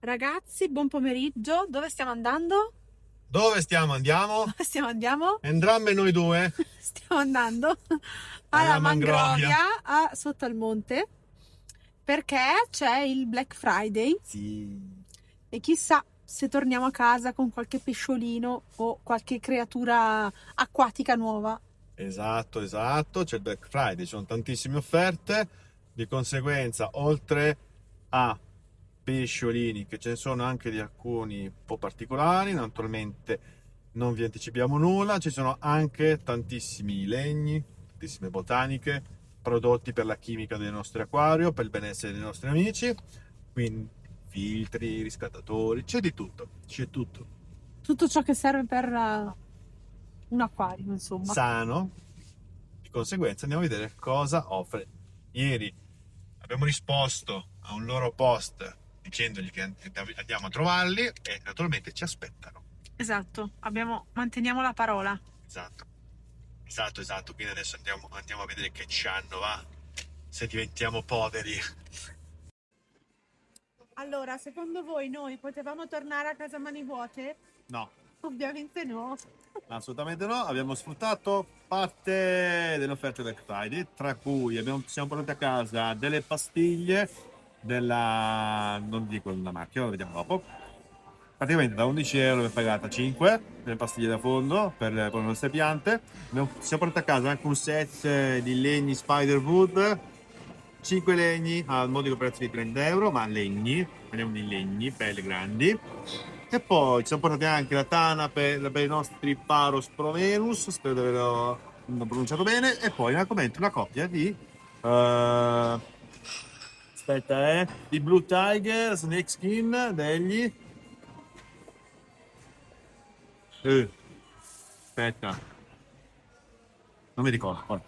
Ragazzi, buon pomeriggio. Dove stiamo andando? Dove stiamo? Andiamo? Dove stiamo andando? Entrambe noi due? Stiamo andando alla Alla Mangrovia. sotto al monte, perché c'è il Black Friday Sì. e chissà se torniamo a casa con qualche pesciolino o qualche creatura acquatica nuova. Esatto, c'è il Black Friday, ci sono tantissime offerte, di conseguenza oltre a pesciolini, che ce ne sono anche di alcuni un po' particolari, naturalmente non vi anticipiamo nulla, ci sono anche tantissimi legni, tantissime botaniche, prodotti per la chimica del nostro acquario, per il benessere dei nostri amici, quindi filtri, riscaldatori, c'è di tutto, c'è tutto. Tutto ciò che serve per un acquario, insomma. Sano. Di conseguenza andiamo a vedere cosa offre. Ieri abbiamo risposto a un loro post dicendogli che andiamo a trovarli e naturalmente ci aspettano. Esatto, manteniamo la parola. Esatto, quindi adesso andiamo a vedere che ci hanno, va, se diventiamo poveri. Allora, secondo voi noi potevamo tornare a casa a mani vuote? No, Ovviamente no. assolutamente no, abbiamo sfruttato parte delle offerte Black Friday, tra cui siamo portati a casa delle pastiglie non dico la marca, lo vediamo dopo. Praticamente da 11 euro è pagata 5 delle pastiglie da fondo per le nostre piante. Siamo portati a casa anche un set di legni Spiderwood, 5 legni al modico prezzo di 30 euro, ma legni, parliamo di legni belli grandi. E poi ci siamo portati anche la tana per i nostri Paros Provenus, spero di averlo pronunciato bene, e poi una coppia di di Blue Tiger Snake Skin degli aspetta, non mi ricordo.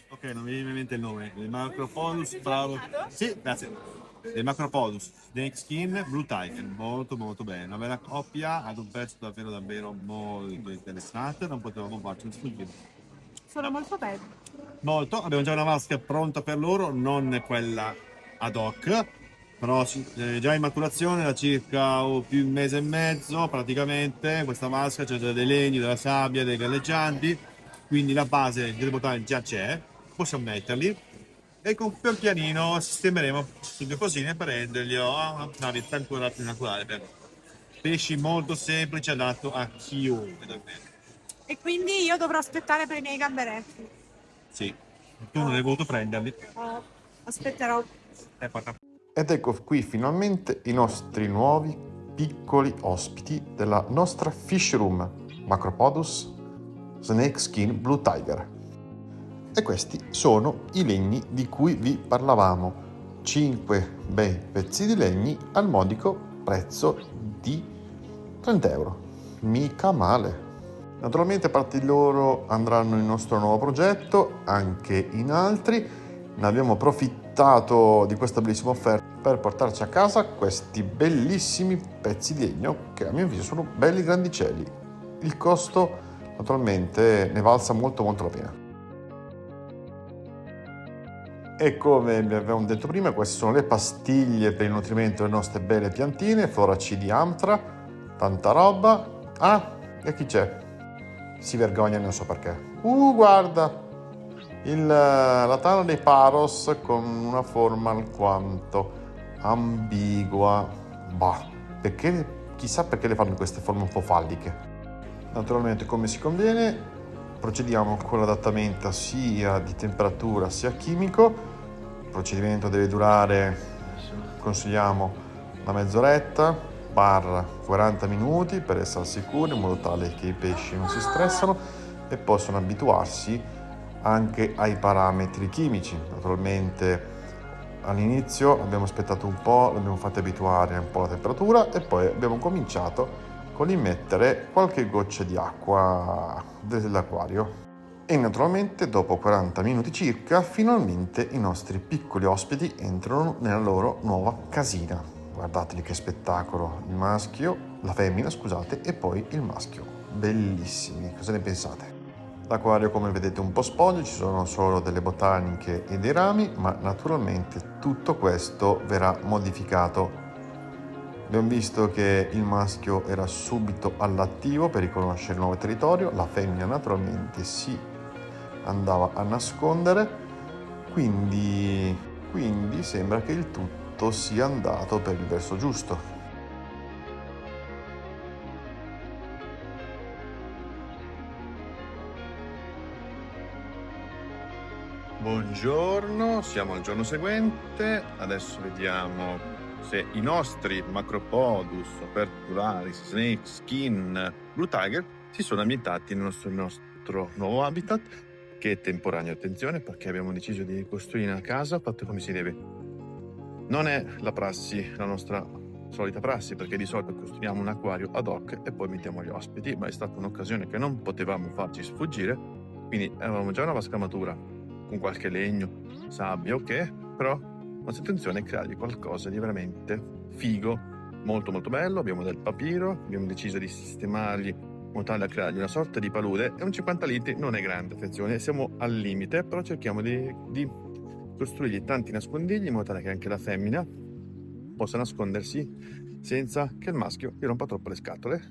Ok, non mi viene in mente il nome. Il Macropodus, bravo. Sì, grazie. Il Macropodus Snake Skin Blue Tiger, molto bene, una bella coppia ad un prezzo davvero molto interessante, non potevamo farci un sfuggire. Sono molto belli. Molto, abbiamo già una maschera pronta per loro, non quella ad hoc, però già in maturazione da circa più un mese e mezzo praticamente. Questa maschera c'è già dei legni, della sabbia, dei galleggianti, quindi la base delle botaniche già c'è, possiamo metterli e pian pianino sistemeremo su due cosine per rendergli una vita ancora più naturale per pesci molto semplici, adatto a chiunque. E quindi io dovrò aspettare per i miei gamberetti. Sì, tu non hai voluto prenderli. Aspetterò. Ed ecco qui finalmente i nostri nuovi piccoli ospiti della nostra fish room, Macropodus Snake Skin Blue Tiger. E questi sono i legni di cui vi parlavamo. 5 bei pezzi di legni al modico prezzo di 30 euro. Mica male. Naturalmente parte di loro andranno nel nostro nuovo progetto, anche in altri. Ne abbiamo approfittato di questa bellissima offerta per portarci a casa questi bellissimi pezzi di legno che a mio avviso sono belli grandicelli. Il costo naturalmente ne valsa molto la pena. E come vi avevamo detto prima, queste sono le pastiglie per il nutrimento delle nostre belle piantine, Flora C di Amtra, tanta roba. Ah, e chi c'è? Si vergogna, non so perché. Guarda! La tana dei Paros con una forma alquanto ambigua. Perché? Chissà perché le fanno queste forme un po' falliche. Naturalmente, come si conviene, procediamo con l'adattamento sia di temperatura sia chimico. Il procedimento deve durare, consigliamo, una mezz'oretta, 40 minuti per essere sicuri, in modo tale che i pesci non si stressano e possono abituarsi anche ai parametri chimici. Naturalmente all'inizio abbiamo aspettato un po', l'abbiamo fatti abituare un po' alla temperatura e poi abbiamo cominciato con immettere qualche goccia di acqua dell'acquario. E naturalmente dopo 40 minuti circa finalmente i nostri piccoli ospiti entrano nella loro nuova casina. Guardateli che spettacolo, la femmina scusate, e poi il maschio, bellissimi, cosa ne pensate? L'acquario, come vedete, è un po' spoglia, ci sono solo delle botaniche e dei rami, ma naturalmente tutto questo verrà modificato Abbiamo visto che il maschio era subito all'attivo per riconoscere il nuovo territorio, la femmina naturalmente si andava a nascondere, quindi sembra che il tutto sia andato per il verso giusto. Buongiorno, siamo al giorno seguente, adesso vediamo se i nostri Macropodus, Aperturalis, Snake, Skin, Blue Tiger si sono ambientati nel nostro nuovo habitat, che è temporaneo, attenzione, perché abbiamo deciso di costruire una casa fatta come si deve. Non è la prassi, la nostra solita prassi, perché di solito costruiamo un acquario ad hoc e poi mettiamo gli ospiti, ma è stata un'occasione che non potevamo farci sfuggire, quindi avevamo già una vascamatura con qualche legno, sabbia, ok, però la nostra intenzione è creargli qualcosa di veramente figo, molto molto bello. Abbiamo del papiro, abbiamo deciso di sistemargli in modo tale da creargli una sorta di palude, e un 50 litri non è grande, attenzione, siamo al limite, però cerchiamo di costruirgli tanti nascondigli in modo tale che anche la femmina possa nascondersi senza che il maschio gli rompa troppo le scatole.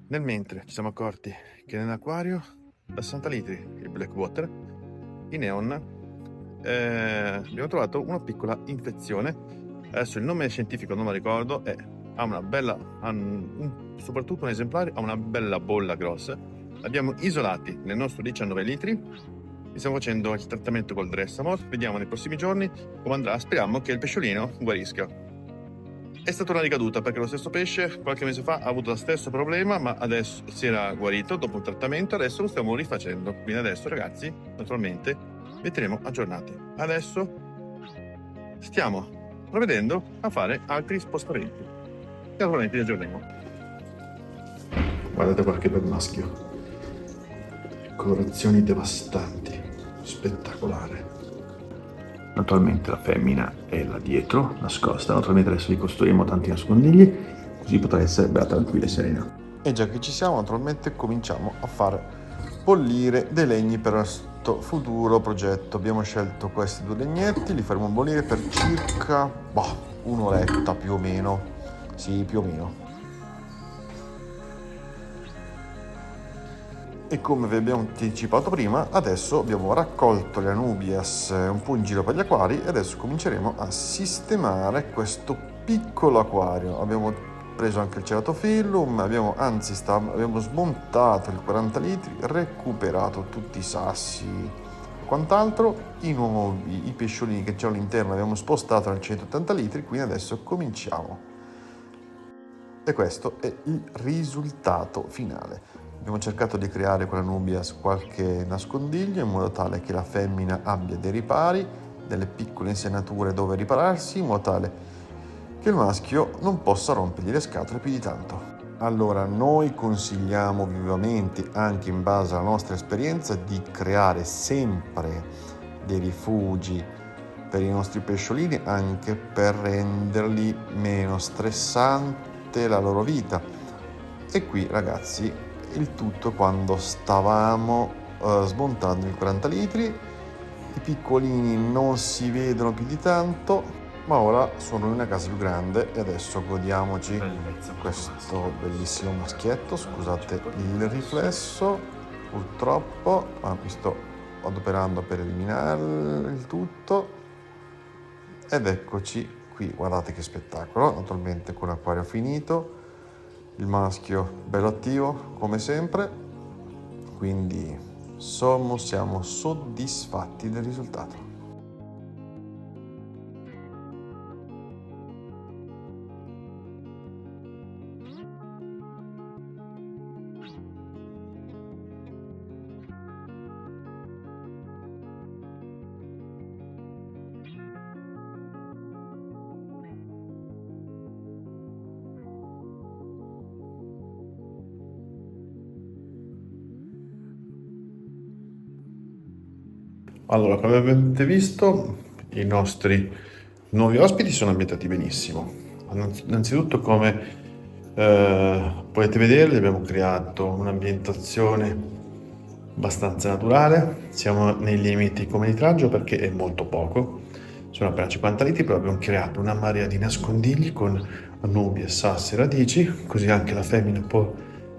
Nel mentre ci siamo accorti che nell'acquario da 60 litri il Blackwater, i neon, abbiamo trovato una piccola infezione. Adesso il nome scientifico non lo ricordo, soprattutto un esemplare ha una bella bolla grossa. L'abbiamo isolati nel nostro 19 litri, stiamo facendo il trattamento col Dressamor, vediamo nei prossimi giorni come andrà, speriamo che il pesciolino guarisca. È stata una ricaduta perché lo stesso pesce qualche mese fa ha avuto lo stesso problema, ma adesso si era guarito dopo un trattamento, adesso lo stiamo rifacendo. Quindi adesso, ragazzi, naturalmente vi terremo aggiornati. Adesso stiamo provvedendo a fare altri spostamenti e naturalmente vi aggiorneremo. Guardate qualche bel maschio, colorazioni devastanti, spettacolare. Naturalmente la femmina è là dietro, nascosta. Naturalmente adesso vi costruiremo tanti nascondigli, così potrà essere bella, tranquilla e serena. E già che ci siamo, naturalmente cominciamo a far bollire dei legni per questo futuro progetto. Abbiamo scelto questi 2 legnetti, li faremo bollire per circa un'oretta più o meno. Sì, più o meno. E come vi abbiamo anticipato prima, adesso abbiamo raccolto le Anubias un po' in giro per gli acquari e adesso cominceremo a sistemare questo piccolo acquario. Abbiamo preso anche il ceratophyllum, abbiamo smontato il 40 litri, recuperato tutti i sassi e quant'altro, i pesciolini che c'erano all'interno abbiamo spostato nel 180 litri, quindi adesso cominciamo. E questo è il risultato finale. Abbiamo cercato di creare con l'Anubias qualche nascondiglio in modo tale che la femmina abbia dei ripari, delle piccole insenature dove ripararsi, in modo tale che il maschio non possa rompergli le scatole più di tanto. Allora, noi consigliamo vivamente, anche in base alla nostra esperienza, di creare sempre dei rifugi per i nostri pesciolini, anche per renderli meno stressante la loro vita. E qui, ragazzi, il tutto quando stavamo smontando il 40 litri, i piccolini non si vedono più di tanto, ma ora sono in una casa più grande e adesso godiamoci questo bellissimo maschietto. Scusate il riflesso, purtroppo, ma mi sto adoperando per eliminare il tutto. Ed eccoci qui, guardate che spettacolo, naturalmente con l'acquario finito. Il maschio bello attivo come sempre, quindi siamo soddisfatti del risultato. Allora, come avete visto, i nostri nuovi ospiti sono ambientati benissimo. Innanzitutto, come potete vedere, abbiamo creato un'ambientazione abbastanza naturale. Siamo nei limiti come litraggio perché è molto poco. sono appena 50 litri, però abbiamo creato una marea di nascondigli con nubi, sassi e radici, così anche la femmina può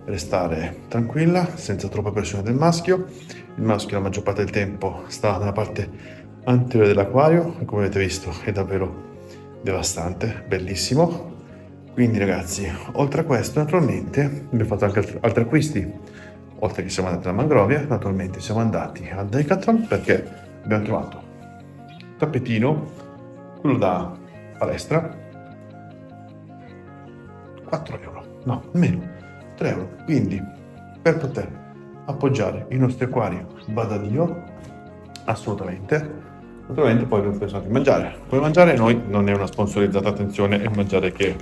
restare tranquilla, senza troppa pressione del maschio. Il maschio la maggior parte del tempo sta nella parte anteriore dell'acquario e come avete visto è davvero devastante, bellissimo. Quindi ragazzi, oltre a questo naturalmente abbiamo fatto anche altri acquisti. Oltre che siamo andati alla Mangrovia, naturalmente siamo andati al Decathlon perché abbiamo trovato tappetino, quello da palestra, 4 euro, no, meno, 3 euro. Quindi per poter appoggiare i nostri acquari, vada Dio, assolutamente. Naturalmente poi abbiamo pensato di mangiare. Poi mangiare noi non è una sponsorizzata, attenzione, è un mangiare che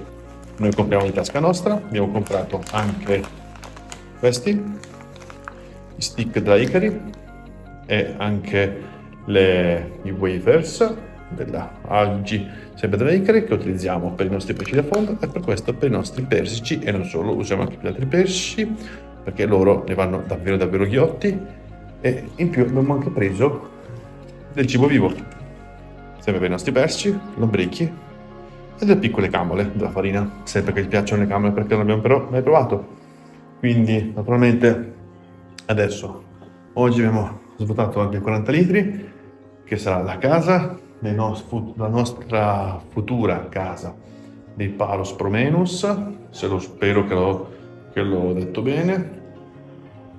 noi compriamo di tasca nostra. Abbiamo comprato anche questi, i stick della Icari e anche i wafers della Algi, sempre della Icari, che utilizziamo per i nostri pesci da fondo e per questo per i nostri persici, e non solo, usiamo anche per gli altri pesci perché loro ne vanno davvero davvero ghiotti. E in più abbiamo anche preso del cibo vivo, sempre per i nostri pesci, lombrichi e delle piccole camole della farina, sempre che gli piacciono le camole perché non abbiamo però mai provato. Quindi naturalmente adesso oggi abbiamo svuotato anche 40 litri, che sarà la casa, la nostra futura casa dei Paros Promenus, se lo spero che l'ho detto bene,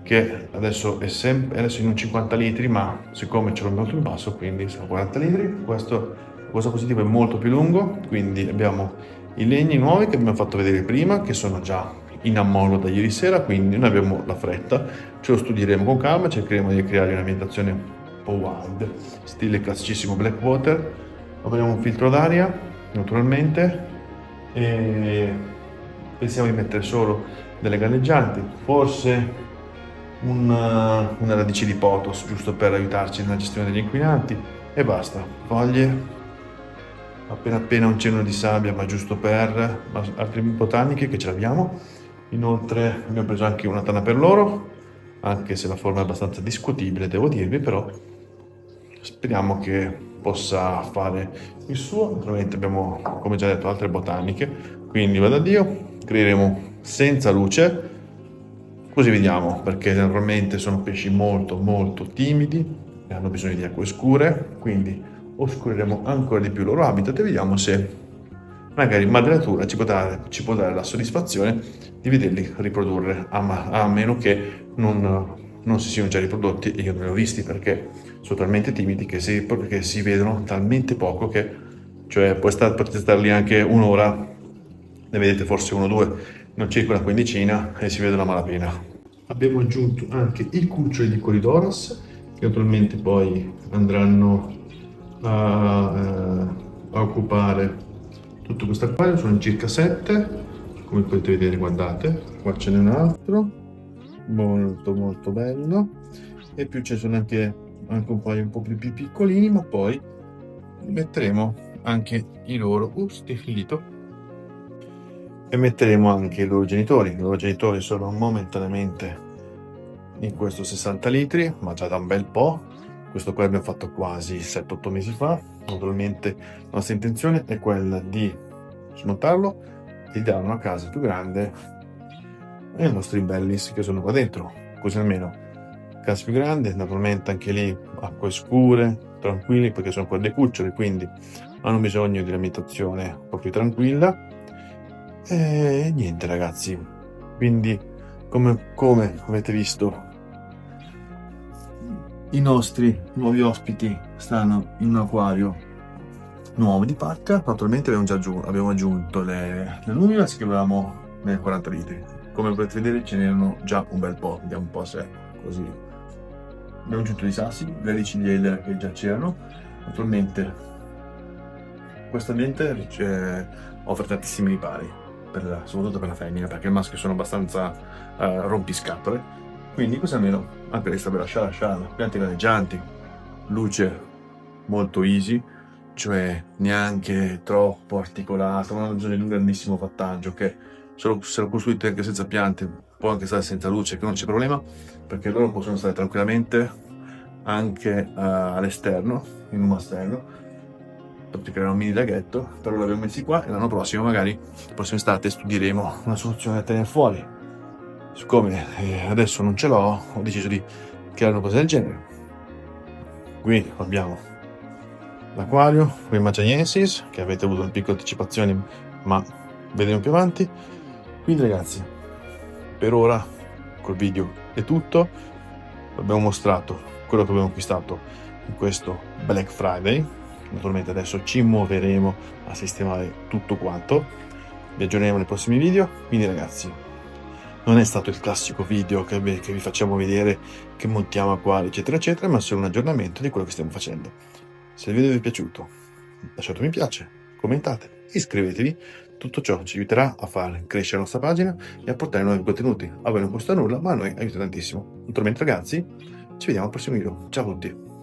che adesso è in un 50 litri, ma siccome ce l'ho molto in basso, quindi sono 40 litri. Questo positivo è molto più lungo, quindi abbiamo i legni nuovi che abbiamo fatto vedere prima, che sono già in ammollo da ieri sera, quindi non abbiamo la fretta, ce lo studieremo con calma, cercheremo di creare un'ambientazione un po' wild, stile classicissimo Blackwater. Avremo un filtro d'aria, naturalmente, e pensiamo di mettere solo delle galleggianti, forse una radice di potos, giusto per aiutarci nella gestione degli inquinanti, e basta. Foglie, appena un cenno di sabbia, ma giusto per altre botaniche che ce l'abbiamo. Inoltre abbiamo preso anche una tana per loro, anche se la forma è abbastanza discutibile, devo dirvi, però speriamo che possa fare il suo. Naturalmente abbiamo, come già detto, altre botaniche, quindi vada Dio, creeremo senza luce, così vediamo, perché naturalmente sono pesci molto molto timidi e hanno bisogno di acque scure, quindi oscureremo ancora di più il loro habitat e vediamo se magari madre natura ci può dare la soddisfazione di vederli riprodurre, a meno che non si siano già riprodotti, e io non li ho visti perché sono talmente timidi che si vedono talmente poco che, cioè potete stare lì anche un'ora, ne vedete forse uno o due, non circa una quindicina e si vedono a malapena. Abbiamo aggiunto anche i cuccioli di Corydoras, che naturalmente poi andranno a occupare tutto questo acquario. Sono circa 7, come potete vedere, guardate, qua ce n'è un altro molto molto bello, e più ce ne sono anche un paio un po' più piccolini, ma poi metteremo anche i loro e metteremo anche i loro genitori. I loro genitori sono momentaneamente in questo 60 litri, ma già da un bel po'. Questo qua l'abbiamo fatto quasi 7-8 mesi fa. Naturalmente la nostra intenzione è quella di smontarlo e di dare una casa più grande ai nostri bellis che sono qua dentro, così almeno casa più grande, naturalmente anche lì acque scure, tranquilli, perché sono qua dei cuccioli, quindi hanno bisogno di un'ambientazione un po' più tranquilla. E niente ragazzi, quindi come avete visto, i nostri nuovi ospiti stanno in un acquario nuovo di pacca. Naturalmente abbiamo aggiunto le luminas che avevamo nel 40 litri. Come potete vedere ce n'erano già un bel po', vediamo un po' se è così. Abbiamo aggiunto i sassi, le radici di Eiler che già c'erano. Naturalmente questo ambiente offre tantissimi ripari, soprattutto per la femmina, perché il maschio sono abbastanza rompiscatole. Quindi così almeno anche lei saprà lasciare piante galleggianti, luce molto easy, cioè neanche troppo articolata, non ha bisogno di un grandissimo fattaggio, che se lo costruite anche senza piante, può anche stare senza luce, che non c'è problema, perché loro possono stare tranquillamente anche all'esterno, in un mastello, per creare un mini laghetto, però l'abbiamo messi qua e l'anno prossimo magari, la prossima estate, studieremo una soluzione da tenere fuori. Siccome adesso non ce l'ho, ho deciso di creare una cosa del genere. Qui abbiamo l'acquario, qui Magiensis, che avete avuto una piccola anticipazione, ma vedremo più avanti. Quindi ragazzi, per ora col video è tutto. Abbiamo mostrato quello che abbiamo acquistato in questo Black Friday. Naturalmente adesso ci muoveremo a sistemare tutto quanto. Vi aggiorneremo nei prossimi video. Quindi ragazzi, non è stato il classico video che vi facciamo vedere che montiamo a quale eccetera eccetera, ma solo un aggiornamento di quello che stiamo facendo. Se il video vi è piaciuto, lasciate un mi piace, commentate, iscrivetevi. Tutto ciò ci aiuterà a far crescere la nostra pagina e a portare nuovi contenuti. A voi non costa nulla, ma a noi aiuta tantissimo. Naturalmente ragazzi, ci vediamo al prossimo video. Ciao a tutti!